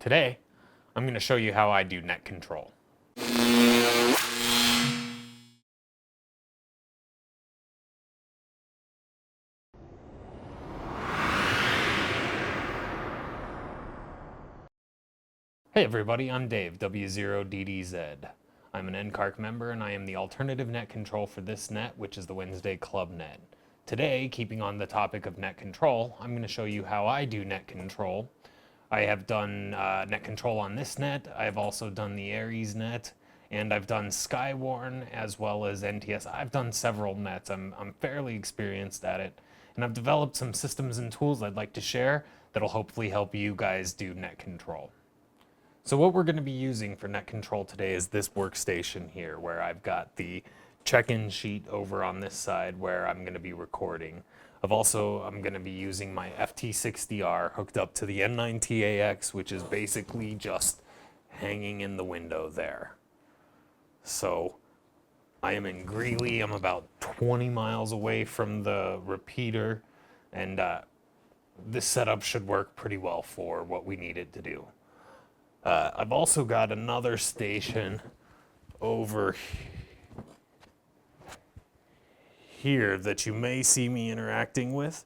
Today, I'm going to show you how I do net control. Hey everybody, I'm Dave, WØDDZ. I'm an NCARC member and I am the alternative net control for this net, which is the Wednesday Club net. Today, keeping on the topic of net control, I'm going to show you how I do net control. I have done net control on this net, I've also done the Aries net, and I've done Skywarn as well as NTS. I've done several nets, I'm fairly experienced at it, and I've developed some systems and tools I'd like to share that'll hopefully help you guys do net control. So what we're going to be using for net control today is this workstation here, where I've got the check-in sheet over on this side where I'm going to be recording. I'm going to be using my FT60R hooked up to the N9TAX, which is basically just hanging in the window there. So I am in Greeley. I'm about 20 miles away from the repeater, and this setup should work pretty well for what we need it to do. I've also got another station over here that you may see me interacting with.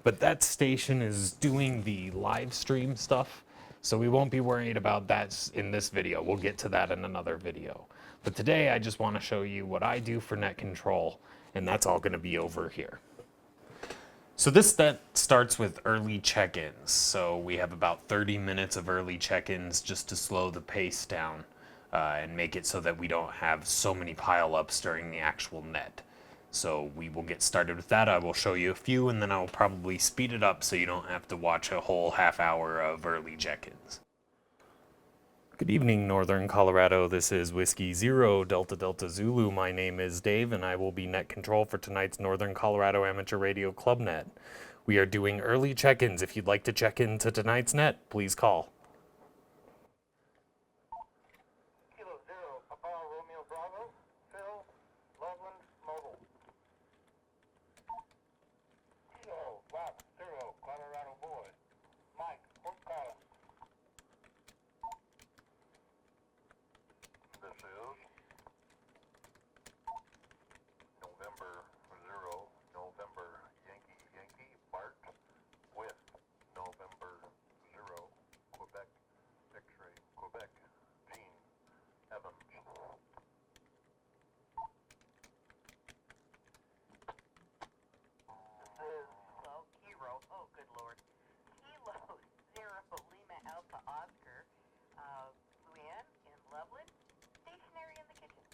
But that station is doing the live stream stuff, so we won't be worried about that in this video. We'll get to that in another video. But today I just want to show you what I do for net control, and that's all going to be over here. So this net starts with early check-ins. So we have about 30 minutes of early check-ins just to slow the pace down and make it so that we don't have so many pile-ups during the actual net. So we will get started with that. I will show you a few, and then I'll probably speed it up so you don't have to watch a whole half hour of early check-ins. Good evening, Northern Colorado. This is Whiskey Zero Delta Delta Zulu. My name is Dave, and I will be net control for tonight's Northern Colorado Amateur Radio Club net. We are doing early check-ins. If you'd like to check into tonight's net, please call. Kilo Zero, Papa Romeo Bravo, Phil, Loveland, Mobile. Kilo Rock Zero, Colorado Boy, Mike, Fort Collins. This is November 0, November Yankee Yankee, Bart, with November 0, Quebec, X-ray, Quebec, Gene, Evans. This is Kilo, Kiro, oh good lord. Kilo, Zero, Lima, Alpha, Oscar, Luann in Loveland, stationary in the kitchen.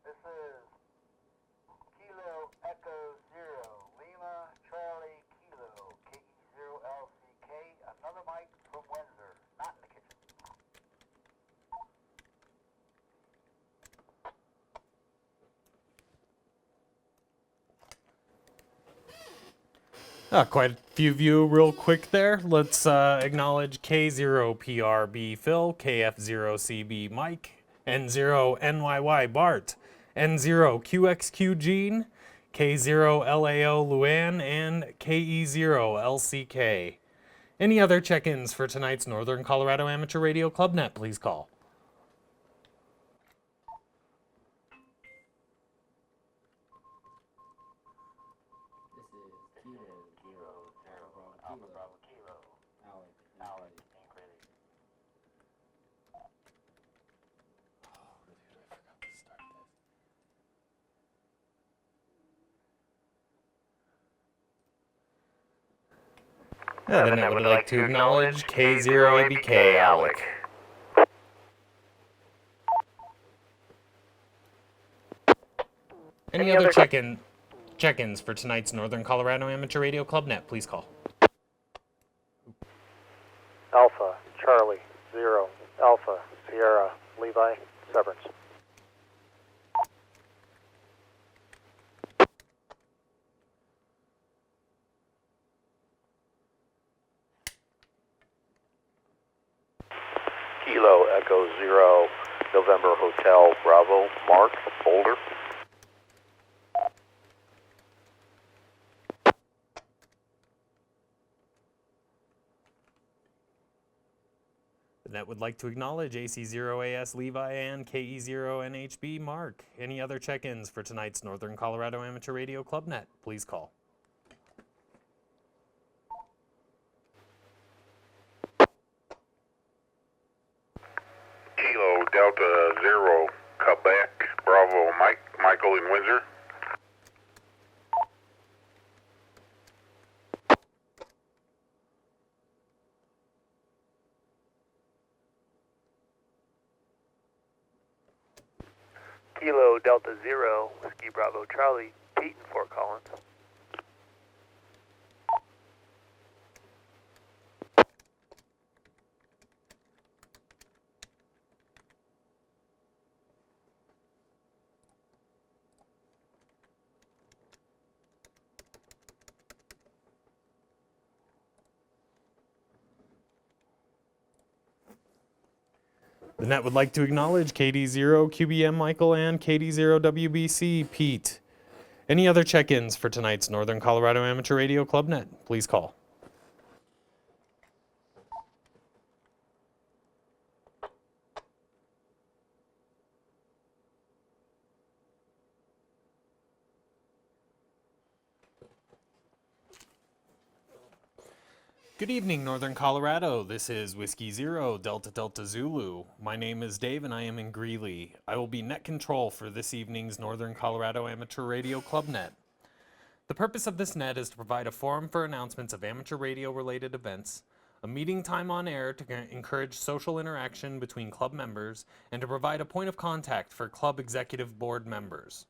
This is Kilo Echo Zero, Lima Charlie Kilo, KE0LCK, another mic from Windsor, not in the kitchen. Quite a few of you real quick there. Let's acknowledge K0PRB Phil, KF0CB Mike, N0NYY Bart, N0QXQ Gene, K0LAO Luann, and KE0LCK. Any other check-ins for tonight's Northern Colorado Amateur Radio Club net, please call. This is Kilo Zero Alpha Bravo Kilo, Alex. Alex, Ink Ready. Then I would like to acknowledge K0ABK Alec. Any other check-ins for tonight's Northern Colorado Amateur Radio Club net, please call. Alpha Charlie Zero, Alpha Sierra Levi Severance. Kilo Echo Zero, November Hotel Bravo, Mark Boulder. net would like to acknowledge AC0AS Levi and KE0NHB Mark. Any other check-ins for tonight's Northern Colorado Amateur Radio Club net, please call. Kilo Delta Zero, Quebec, Bravo Mike, Michael in Windsor. Kilo Delta Zero, Whiskey Bravo Charlie, Pete in Fort Collins. The net would like to acknowledge KD0 QBM Michael and KD0 WBC Pete. Any other check-ins for tonight's Northern Colorado Amateur Radio Club net, please call. Good evening, Northern Colorado. This is Whiskey Zero, Delta Delta Zulu. My name is Dave and I am in Greeley. I will be net control for this evening's Northern Colorado Amateur Radio Club net. The purpose of this net is to provide a forum for announcements of amateur radio related events, a meeting time on air to encourage social interaction between club members, and to provide a point of contact for club executive board members.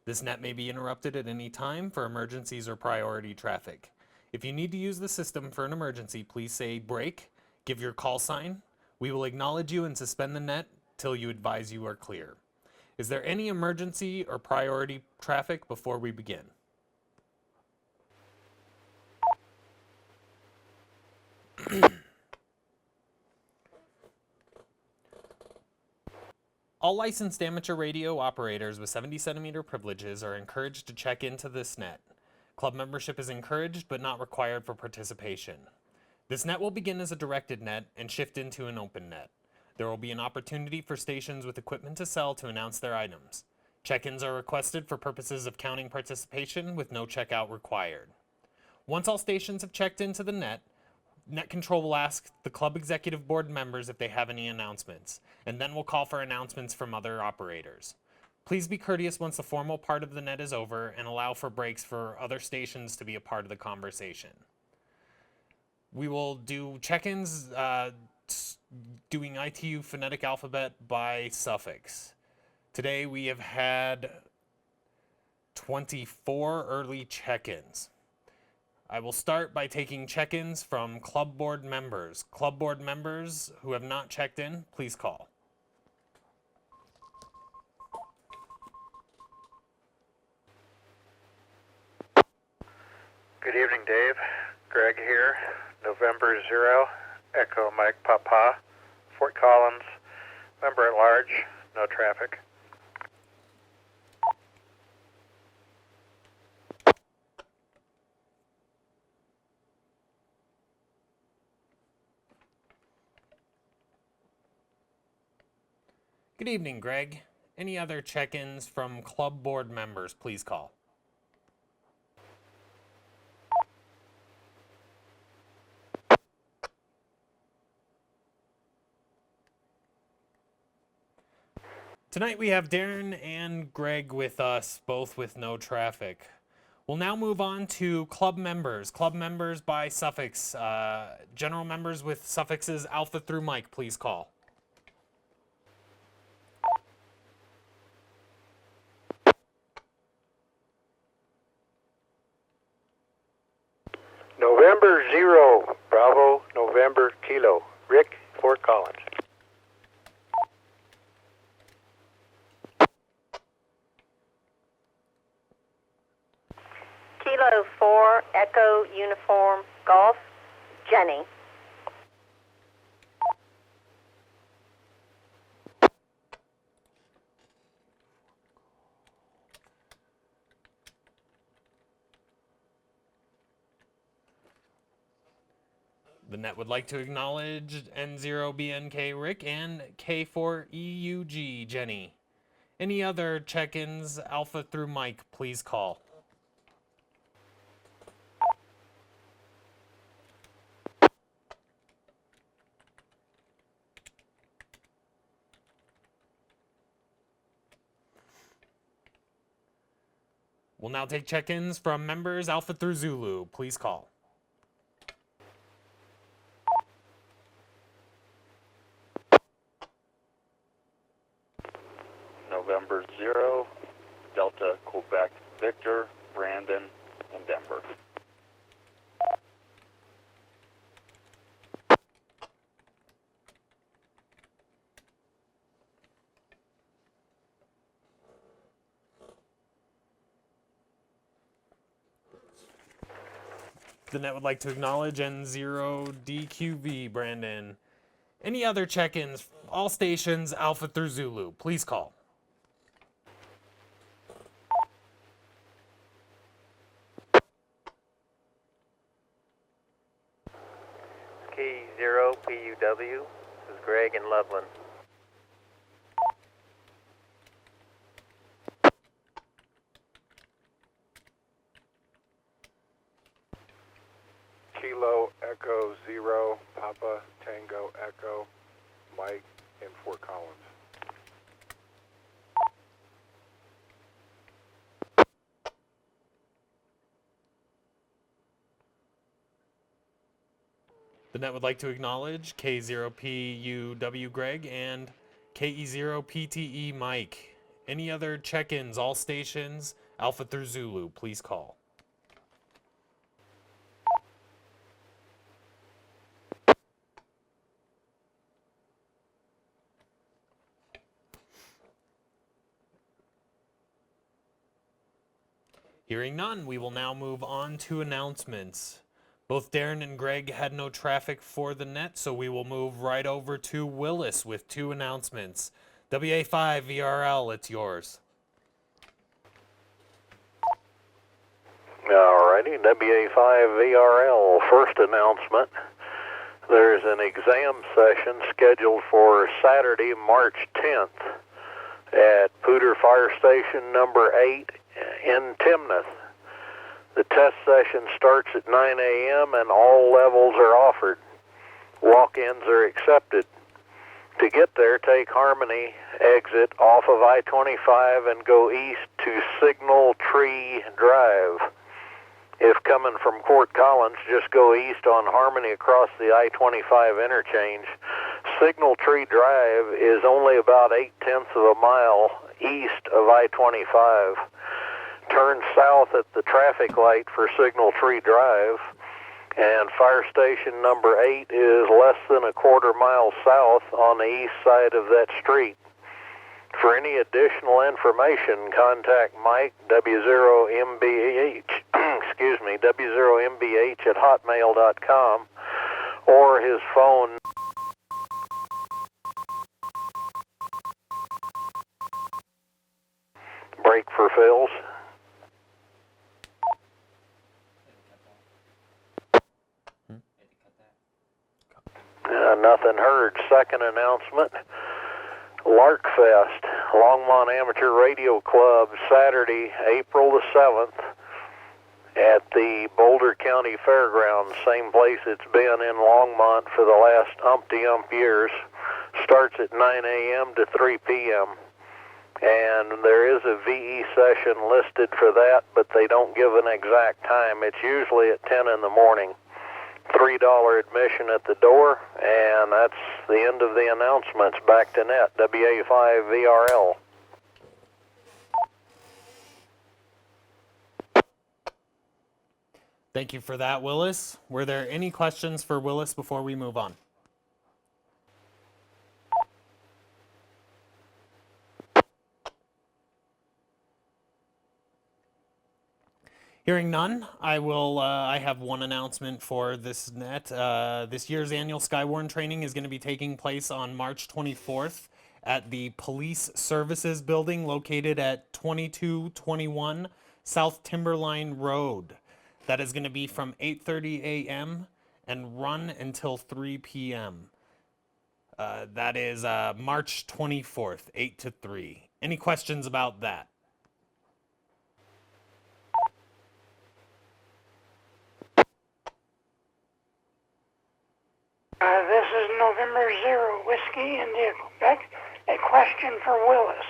This net may be interrupted at any time for emergencies or priority traffic. If you need to use the system for an emergency, please say break, give your call sign. We will acknowledge you and suspend the net till you advise you are clear. Is there any emergency or priority traffic before we begin? All licensed amateur radio operators with 70 centimeter privileges are encouraged to check into this net. Club membership is encouraged but not required for participation. This net will begin as a directed net and shift into an open net. There will be an opportunity for stations with equipment to sell to announce their items. Check-ins are requested for purposes of counting participation with no checkout required. Once all stations have checked into the net control will ask the club executive board members if they have any announcements, and then we'll call for announcements from other operators. Please be courteous once the formal part of the net is over and allow for breaks for other stations to be a part of the conversation. We will do check-ins doing ITU phonetic alphabet by suffix. Today we have had 24 early check-ins. I will start by taking check-ins from club board members. Club board members who have not checked in, please call. Good evening, Dave. Greg here. November 0, Echo Mike Papa, Fort Collins, member at large, no traffic. Good evening, Greg. Any other check-ins from club board members, please call. Tonight we have Darren and Greg with us, both with no traffic. We'll now move on to club members. Club members by suffix. General members with suffixes alpha through Mike, please call. November 0, Bravo, November Kilo, Rick, Fort Collins. Kilo 4, Echo Uniform Golf, Jenny. The net would like to acknowledge N0BNK Rick and K4EUG Jenny. Any other check-ins, Alpha through Mike, please call. We'll now take check-ins from members Alpha through Zulu. Please call. November 0, Delta, Quebec, Victor, Brandon, and Denver. The net would like to acknowledge N0DQV Brandon. Any other check-ins, all stations Alpha through Zulu, please call. Key 0 PUW. This is Greg in Loveland. Kilo Echo 0, Papa Tango Echo, Mike in Fort Collins. The net would like to acknowledge K0PUW Greg and KE0PTE Mike. Any other check-ins, all stations, Alpha through Zulu, please call. Hearing none, we will now move on to announcements. Both Darren and Greg had no traffic for the net, so we will move right over to Willis with 2 announcements. WA5 VRL, it's yours. Alrighty, WA5 VRL, first announcement. There's an exam session scheduled for Saturday, March 10th at Pooter Fire Station number 8 in Timnath. The test session starts at 9 a.m. and all levels are offered. Walk-ins are accepted. To get there, take Harmony exit off of I-25 and go east to Signal Tree Drive. If coming from Fort Collins, just go east on Harmony across the I-25 interchange. Signal Tree Drive is only about 0.8 of a mile east of I-25. Turn south at the traffic light for Signal Tree Drive, and Fire Station number 8 is less than a quarter mile south on the east side of that street. For any additional information, contact Mike, W0MBH, W0MBH at hotmail.com, or his phone. Break for fills. Nothing heard. Second announcement. Larkfest, Longmont Amateur Radio Club, Saturday, April the 7th at the Boulder County Fairgrounds, same place it's been in Longmont for the last umpty-ump years. Starts at 9 a.m. to 3 p.m. And there is a VE session listed for that, but they don't give an exact time. It's usually at 10 in the morning. $3 admission at the door, and that's the end of the announcements. Back to net, WA5 VRL. Thank you for that, Willis. Were there any questions for Willis before we move on? Hearing none, I have one announcement for this net. This year's annual Skywarn training is going to be taking place on March 24th at the Police Services Building located at 2221 South Timberline Road. That is going to be from 8:30 a.m. and run until 3 p.m. That is March 24th, 8 to 3. Any questions about that? This is November 0 Whiskey India Quebec. A question for Willis.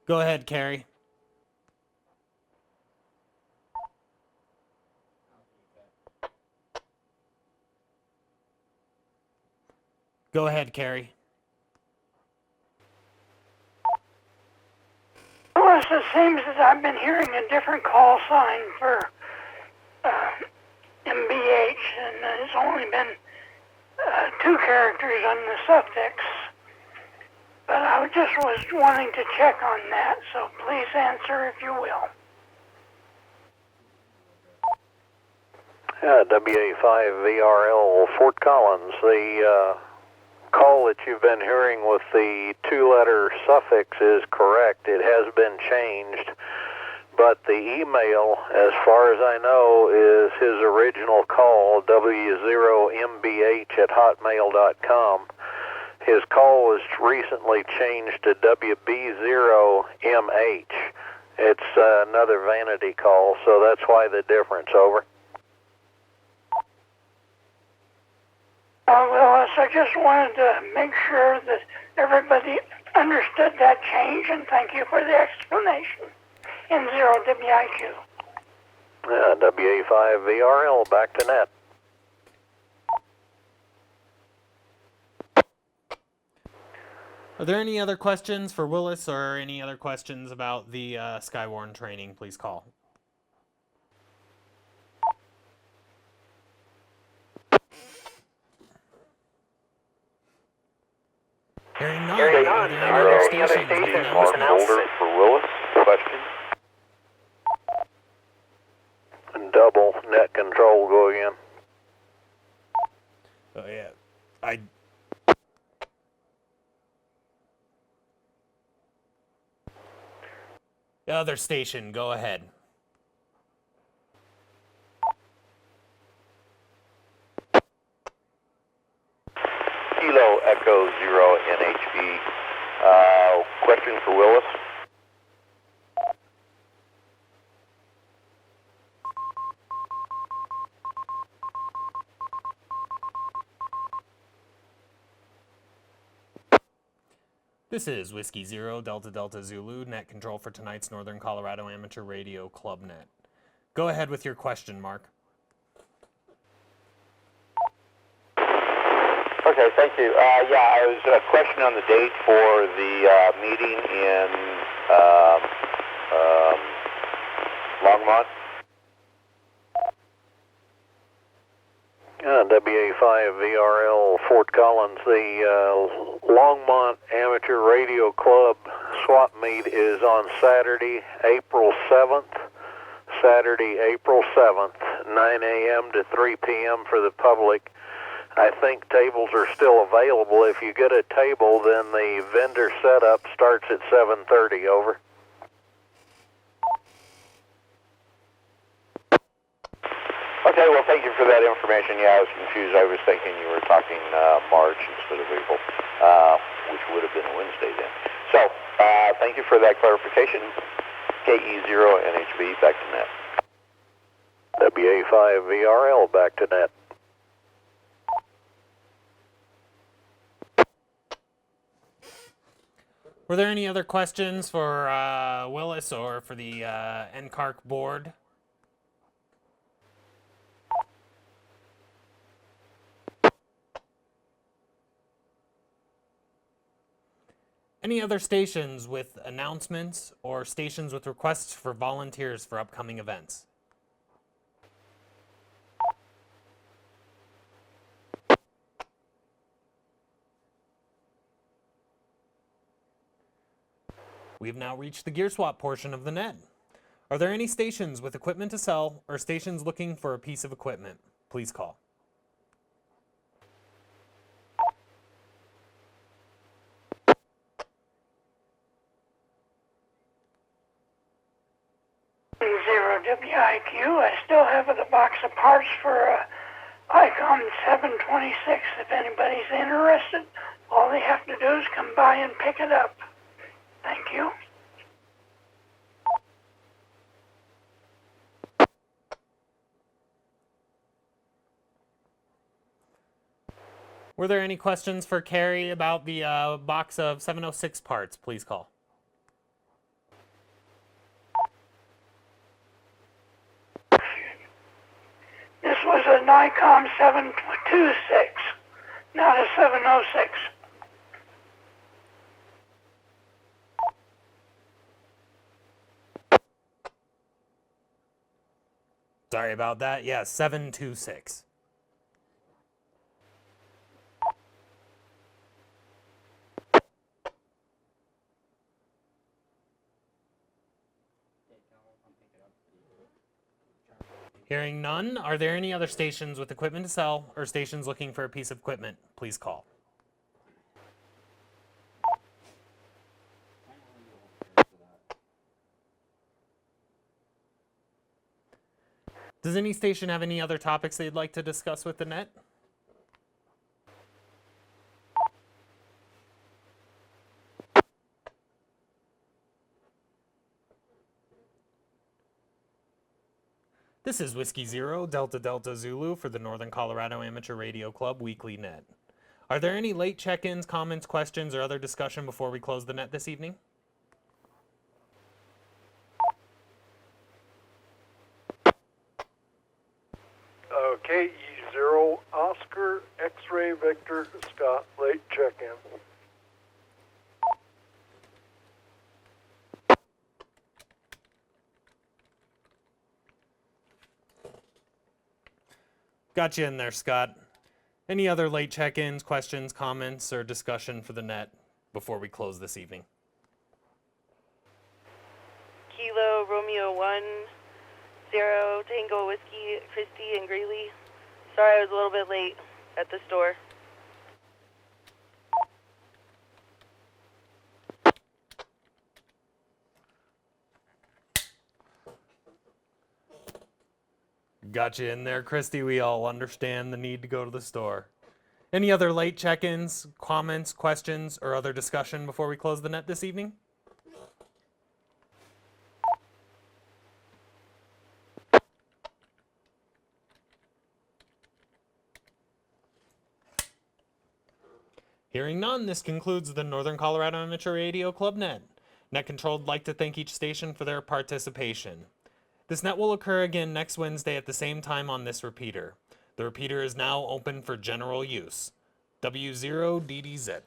Go ahead, Carrie. Go ahead, Carrie. Willis, it seems that I've been hearing a different call sign for MBH, and it's only been 2 characters on the suffix. But I just was wanting to check on that, so please answer if you will. WA5VRL, Fort Collins. The call that you've been hearing with the 2-letter suffix is correct. It has been changed, but the email, as far as I know, is his original call, W0MBH@hotmail.com. His call was recently changed to WB0MH. It's another vanity call, so that's why the difference. Over. Willis, I just wanted to make sure that everybody understood that change, and thank you for the explanation. N0WIQ. WA5VRL, back to net. Are there any other questions for Willis or any other questions about the Skywarn training? Please call. Hearing none. Are there any other stations with Mark announcements? Boulder for Willis. Question? Double net control, go again. Oh, yeah. The other station, go ahead. Kilo Echo 0 NHB. Question for Willis. This is Whiskey 0 Delta Delta Zulu, net control for tonight's Northern Colorado Amateur Radio Club Net. Go ahead with your question, Mark. Okay, thank you. I was a question on the date for the meeting in Longmont. WA5VRL, Fort Collins. The Longmont Amateur Radio Club swap meet is on Saturday, April 7th. Saturday, April 7th, 9 a.m. to 3 p.m. for the public. I think tables are still available. If you get a table, then the vendor setup starts at 7:30. Over. Okay, well, thank you for that information. Yeah, I was confused. I was thinking you were talking March instead of April, which would have been a Wednesday then. So, thank you for that clarification. KE0NHB, back to net. WA5VRL, back to net. Were there any other questions for Willis or for the NCARC board? Any other stations with announcements or stations with requests for volunteers for upcoming events? We've now reached the gear swap portion of the net. Are there any stations with equipment to sell or stations looking for a piece of equipment? Please call. Zero WIQ. I still have the box of parts for ICOM 726. If anybody's interested, all they have to do is come by and pick it up. Thank you. Were there any questions for Carrie about the box of 706 parts? Please call. This was a Nikon 726, not a 706. Sorry about that. Yeah, 726. Hearing none, are there any other stations with equipment to sell or stations looking for a piece of equipment? Please call. Does any station have any other topics they'd like to discuss with the net? This is Whiskey Zero, Delta Delta Zulu for the Northern Colorado Amateur Radio Club Weekly Net. Are there any late check-ins, comments, questions, or other discussion before we close the net this evening? KE0 Oscar X-Ray Victor Scott, late check-in. Got you in there, Scott. Any other late check-ins, questions, comments, or discussion for the net before we close this evening? Kilo Romeo 1 0 Tango Whiskey, Christy and Greeley. Sorry I was a little bit late at the store. Got you in there, Christy. We all understand the need to go to the store. Any other late check-ins, comments, questions, or other discussion before we close the net this evening? Hearing none, this concludes the Northern Colorado Amateur Radio Club Net. Net Control would like to thank each station for their participation. This net will occur again next Wednesday at the same time on this repeater. The repeater is now open for general use. WØDDZ.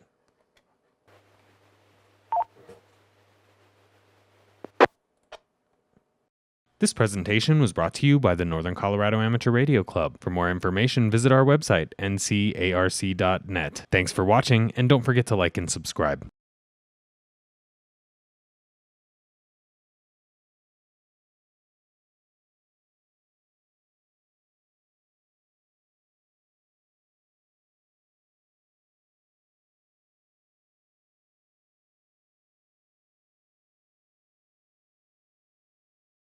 This presentation was brought to you by the Northern Colorado Amateur Radio Club. For more information, visit our website, ncarc.net. Thanks for watching, and don't forget to like and subscribe.